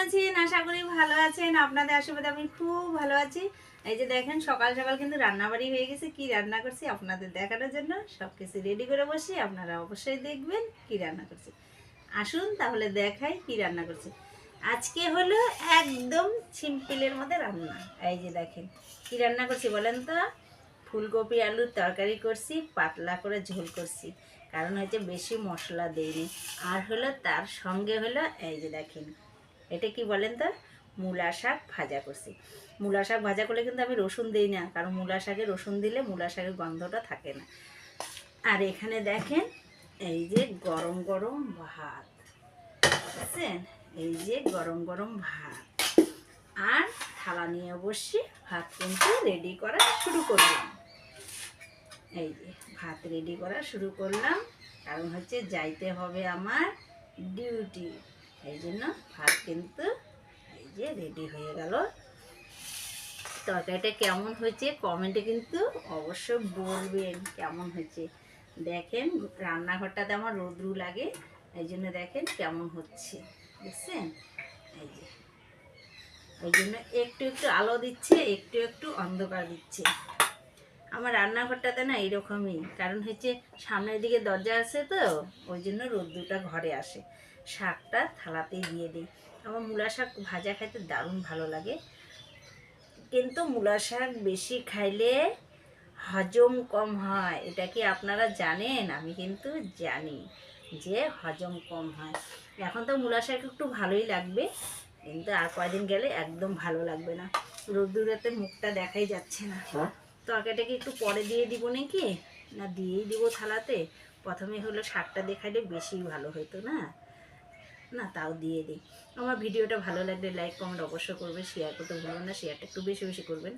আছেন? আশা করি ভালো আছেন। আপনাদের আশীর্বাদে আমি খুব ভালো আছি। এই যে দেখেন সকাল সকাল কিন্তু রান্নাবাড়ি হয়ে গেছে। কি রান্না করছি আপনাদের দেখানোর জন্য সবকিছু রেডি করে বসি। আপনারা অবশ্যই দেখবেন কি রান্না করছি। আসুন তাহলে দেখাই কি রান্না করছি। আজকে হলো একদম সিম্পলের মধ্যে রান্না। এই যে দেখেন কি রান্না করছি বলেন তো। ফুলকপি আলুর তরকারি করছি, পাতলা করে ঝোল করছি, কারণ হচ্ছে বেশি মশলা দেইনি। আর হলো তার সঙ্গে হলো এই যে দেখেন এটা কি বলেন তো, মূলা শাক ভাজা করছি। মূলা শাক ভাজা করলে কিন্তু আমি রসুন দিই না, কারণ মূলা শাকে রসুন দিলে মূলা শাকের গন্ধটা থাকে না। আর এখানে দেখেন এই যে গরম গরম ভাত, বুঝছেন? এই যে গরম গরম ভাত, আর থালা নিয়ে বসে ভাত কিন্তু রেডি করা শুরু করলাম। এই যে ভাত রেডি করা শুরু করলাম, কারণ হচ্ছে যাইতে হবে আমার ডিউটি। এই জন্য ভাত কিন্তু এই যে রেডি হয়ে গেল। তরকারিটা কেমন হয়েছে কমেন্টে কিন্তু অবশ্যই বলবেন কেমন হয়েছে। দেখেন রান্নাঘরটাতে আমার রোদ্রু লাগে, এই জন্য দেখেন কেমন হচ্ছে, বুঝছেন? এই যে ওই জন্য একটু একটু আলো দিচ্ছে, একটু একটু অন্ধকার দিচ্ছে। আমার রান্নাঘরটাতে না এরকমই, কারণ হচ্ছে সামনের দিকে দরজা আছে তো, ওই জন্য রোদ্দুরটা ঘরে আসে। শাকটা থালাতে দিয়ে দিই। আমার মূলা শাক ভাজা খাইতে দারুণ ভালো লাগে, কিন্তু মূলা শাক বেশি খাইলে হজম কম হয়। এটা কি আপনারা জানেন? আমি কিন্তু জানি যে হজম কম হয়। এখন তো মূলা শাক একটু ভালোই লাগবে, কিন্তু আর কয়দিন গেলে একদম ভালো লাগবে না। রোদ্দুরেতে মুখটা দেখাই যাচ্ছে না। তরকারিটাকে একটু পরে দিয়ে দিব নাকি, না দিয়েই দিব থালাতে? প্রথমে হলো শাকটা দেখাইলে বেশি ভালো হতো না, না তাও দিয়ে দিই। আমার ভিডিওটা ভালো লাগলে লাইক কমেন্ট অবশ্যই করবে, শেয়ার করতে ভুলবেন না, শেয়ারটা একটু বেশি বেশি করবেন।